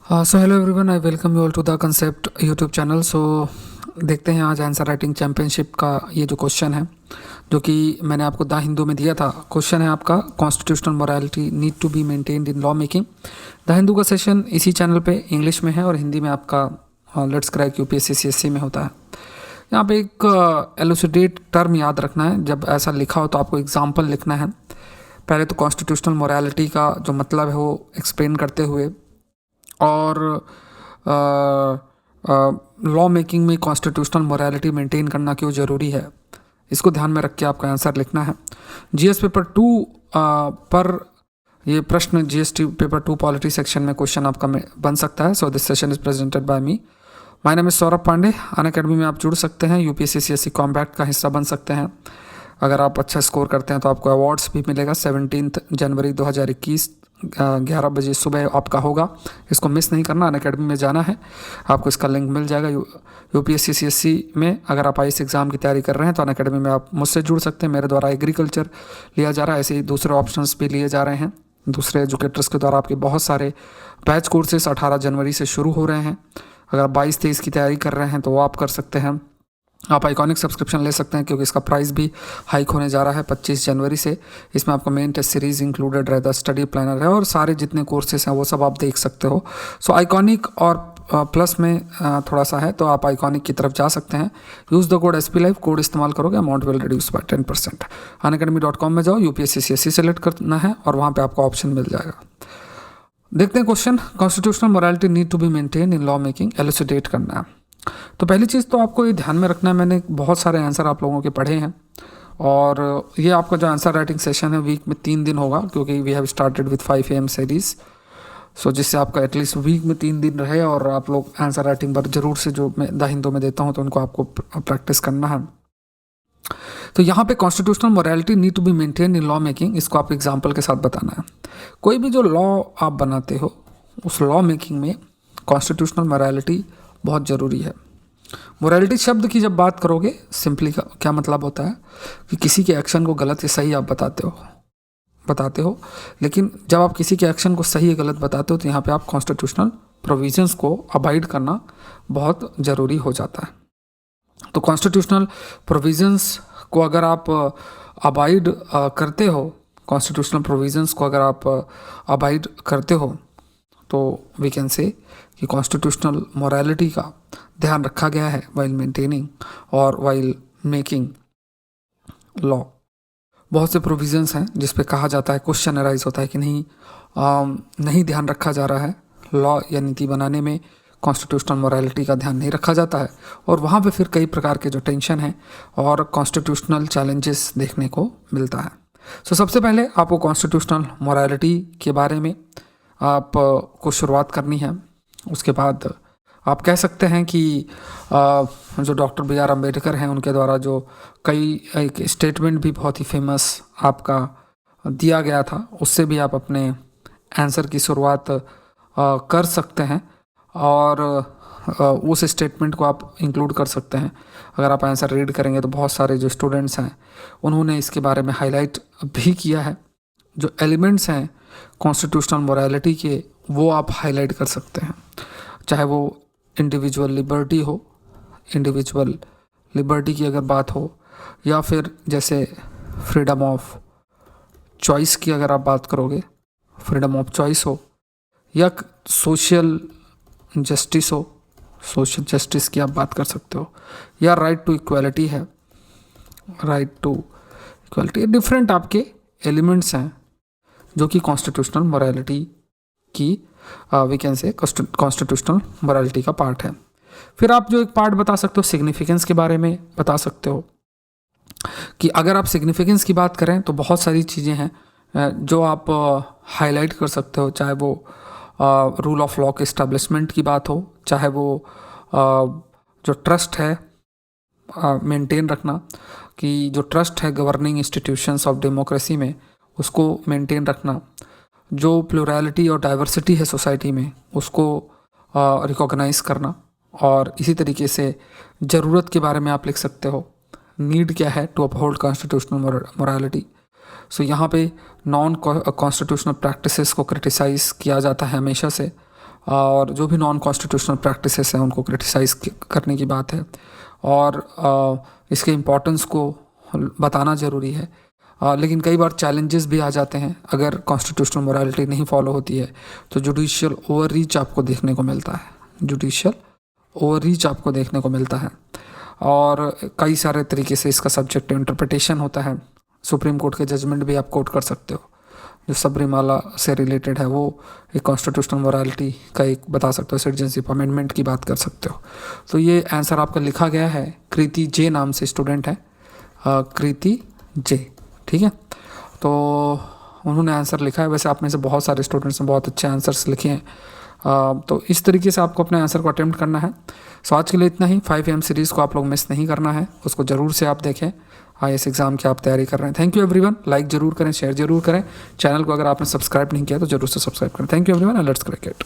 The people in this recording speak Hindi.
So hello everyone, I welcome you all to the concept YouTube channel. So देखते हैं आज आंसर राइटिंग चैम्पियनशिप का ये जो क्वेश्चन है, जो कि मैंने आपको द हिंदू में दिया था। क्वेश्चन है आपका, constitutional morality need to be maintained in law making. The Hindu का सेशन इसी चैनल पे इंग्लिश में है और हिंदी में आपका लेट्स क्रैक यूपीएससी सीएससी में होता है। यहाँ पे एक एलुसिडेट टर्म याद रखना है। जब ऐसा लिखा हो तो आपको एग्जाम्पल लिखना है। पहले तो कॉन्स्टिट्यूशनल मोरालिटी का जो मतलब है वो एक्सप्लेन करते हुए, और लॉ मेकिंग में कॉन्स्टिट्यूशनल मोरालिटी मेंटेन करना क्यों ज़रूरी है, इसको ध्यान में रख के आपका आंसर लिखना है। जीएस पेपर 2 पर ये प्रश्न जीएसटी पेपर 2 पॉलिटी सेक्शन में क्वेश्चन आपका बन सकता है। So this session is presented by me. My name is Saurabh Pandey. Unacademy में आप जुड़ सकते हैं, यूपीएससी सीएससी कॉम्बैक्ट का हिस्सा बन सकते हैं। अगर आप अच्छा स्कोर करते हैं तो आपको अवार्ड्स भी मिलेगा। 17 जनवरी 2021 11 बजे सुबह आपका होगा। इसको मिस नहीं करना, अनअकैडमी में जाना है। आपको इसका लिंक मिल जाएगा यूपीएससी सीएससी में। अगर आप आईएएस एग्ज़ाम की तैयारी कर रहे हैं तो अनअकैडमी में आप मुझसे जुड़ सकते हैं। मेरे द्वारा एग्रीकल्चर लिया जा रहा है, ऐसे ही दूसरे ऑप्शंस भी लिए जा रहे हैं। दूसरे एजुकेटर्स के द्वारा आपके बहुत सारे बैच कोर्सेस 18 जनवरी से शुरू हो रहे हैं। अगर 22-23 की तैयारी कर रहे हैं तो वो आप कर सकते हैं। आप आइकॉनिक सब्सक्रिप्शन ले सकते हैं क्योंकि इसका प्राइस भी हाइक होने जा रहा है 25 जनवरी से। इसमें आपको मेन टेस्ट सीरीज इंक्लूडेड रहता है, स्टडी प्लानर है और सारे जितने कोर्सेस हैं वो सब आप देख सकते हो। सो आइकॉनिक और प्लस में थोड़ा सा है तो आप आइकॉनिक की तरफ जा सकते हैं। Use the code SP Live, code इस्तेमाल करोगे amount will reduce by 10%। unacademy.com में जाओ, यूपीएससी सीएससी सेलेक्ट करना है और वहाँ पर आपको ऑप्शन मिल जाएगा। देखते हैं question, constitutional morality need to be maintain in law making, elucidate करना है। तो पहली चीज़ तो आपको ये ध्यान में रखना है, मैंने बहुत सारे आंसर आप लोगों के पढ़े हैं और ये आपका जो आंसर राइटिंग सेशन है वीक में 3 दिन होगा, क्योंकि we have started with 5 AM series. So जिससे आपका एटलीस्ट वीक में 3 दिन रहे और आप लोग आंसर राइटिंग पर जरूर से, जो मैं द हिंदू में देता हूँ तो उनको आपको प्रैक्टिस करना है। तो यहाँ पे constitutional morality need to be maintain in law making, इसको आप एग्जाम्पल के साथ बताना है। कोई भी जो लॉ आप बनाते हो उस लॉ मेकिंग में कॉन्स्टिट्यूशनल मोरालिटी बहुत ज़रूरी है। मोरालिटी शब्द की जब बात करोगे, सिंपली क्या मतलब होता है कि किसी के एक्शन को गलत या सही आप बताते हो। लेकिन जब आप किसी के एक्शन को सही या गलत बताते हो तो यहाँ पे आप कॉन्स्टिट्यूशनल प्रोविजंस को अवॉइड करना बहुत ज़रूरी हो जाता है। तो कॉन्स्टिट्यूशनल प्रोविजंस को अगर आप अवॉइड करते हो, कॉन्स्टिट्यूशनल प्रोविजंस को अगर आप अवॉइड करते हो तो वी कैन से कि कॉन्स्टिट्यूशनल मोरालिटी का ध्यान रखा गया है वाइल मेंटेनिंग और वाइल मेकिंग लॉ। बहुत से प्रोविजंस हैं जिस पे कहा जाता है, क्वेश्चन अराइज होता है कि नहीं ध्यान रखा जा रहा है, लॉ या नीति बनाने में कॉन्स्टिट्यूशनल मोरालिटी का ध्यान नहीं रखा जाता है, और वहाँ पे फिर कई प्रकार के जो टेंशन है और कॉन्स्टिट्यूशनल चैलेंजेस देखने को मिलता है। सो सबसे पहले आपको कॉन्स्टिट्यूशनल मोरालिटी के बारे में आपको शुरुआत करनी है। उसके बाद आप कह सकते हैं कि जो डॉक्टर BR अम्बेडकर हैं उनके द्वारा जो कई एक स्टेटमेंट भी बहुत ही फेमस आपका दिया गया था, उससे भी आप अपने आंसर की शुरुआत कर सकते हैं और उस स्टेटमेंट को आप इंक्लूड कर सकते हैं। अगर आप आंसर रीड करेंगे तो बहुत सारे जो स्टूडेंट्स हैं उन्होंने इसके बारे में हाईलाइट भी किया है। जो एलिमेंट्स हैं कॉन्स्टिट्यूशनल मोरालिटी के वो आप हाईलाइट कर सकते हैं, चाहे वो इंडिविजुअल लिबर्टी की अगर बात हो, या फिर जैसे फ्रीडम ऑफ चॉइस की अगर आप बात करोगे, फ्रीडम ऑफ चॉइस हो, या सोशल जस्टिस की आप बात कर सकते हो, या राइट टू इक्वालिटी है, डिफरेंट आपके एलिमेंट्स हैं जो कि कॉन्स्टिट्यूशनल मोरालिटी की we can say constitutional morality का पार्ट है। फिर आप जो एक पार्ट बता सकते हो सिग्निफिकेंस के बारे में बता सकते हो कि अगर आप सिग्निफिकेंस की बात करें तो बहुत सारी चीज़ें हैं जो आप हाईलाइट कर सकते हो, चाहे वो रूल ऑफ लॉ के इस्टेब्लिशमेंट की बात हो, चाहे वो जो ट्रस्ट है मेंटेन रखना, कि जो ट्रस्ट है गवर्निंग इंस्टीट्यूशंस ऑफ डेमोक्रेसी में उसको मेंटेन रखना, जो प्लूरैलिटी और डाइवर्सिटी है सोसाइटी में उसको रिकॉग्नाइज करना, और इसी तरीके से ज़रूरत के बारे में आप लिख सकते हो, नीड क्या है टू अपहोल्ड कॉन्स्टिट्यूशनल मोरालिटी। सो यहाँ पे नॉन कॉन्स्टिट्यूशनल प्रैक्टिसेस को क्रिटिसाइज़ किया जाता है हमेशा से, और जो भी नॉन कॉन्स्टिट्यूशनल प्रैक्टिसेस हैं उनको क्रिटिसाइज़ करने की बात है, और इसके इम्पोर्टेंस को बताना ज़रूरी है। लेकिन कई बार चैलेंजेस भी आ जाते हैं। अगर कॉन्स्टिट्यूशनल मोरालिटी नहीं फॉलो होती है तो जुडिशियल ओवररीच आपको देखने को मिलता है, जुडिशियल ओवररीच आपको देखने को मिलता है। और कई सारे तरीके से इसका सब्जेक्टिव इंटरप्रिटेशन होता है। सुप्रीम कोर्ट के जजमेंट भी आप कोट कर सकते हो, जो सबरीमाला से रिलेटेड है वो एक कॉन्स्टिट्यूशनल मोरालिटी का एक बता सकते हो, सिटीजनशिप अमेंडमेंट की बात कर सकते हो। तो ये आंसर आपका लिखा गया है, कृति जे नाम से स्टूडेंट है, कृति जे, ठीक है। तो उन्होंने आंसर लिखा है। वैसे आप में से बहुत सारे स्टूडेंट्स ने बहुत अच्छे आंसर्स लिखे हैं। तो इस तरीके से आपको अपने आंसर को अटेम्प्ट करना है। सो आज के लिए इतना ही। 5 AM सीरीज़ को आप लोग मिस नहीं करना है, उसको ज़रूर से आप देखें। IAS एग्ज़ाम की आप तैयारी कर रहे हैं। Thank you everyone. लाइक ज़रूर करें, शेयर ज़रूर करें। चैनल को अगर आपने सब्सक्राइब नहीं किया तो ज़रूर से सब्सक्राइब करें। Thank you everyone and let's crack it.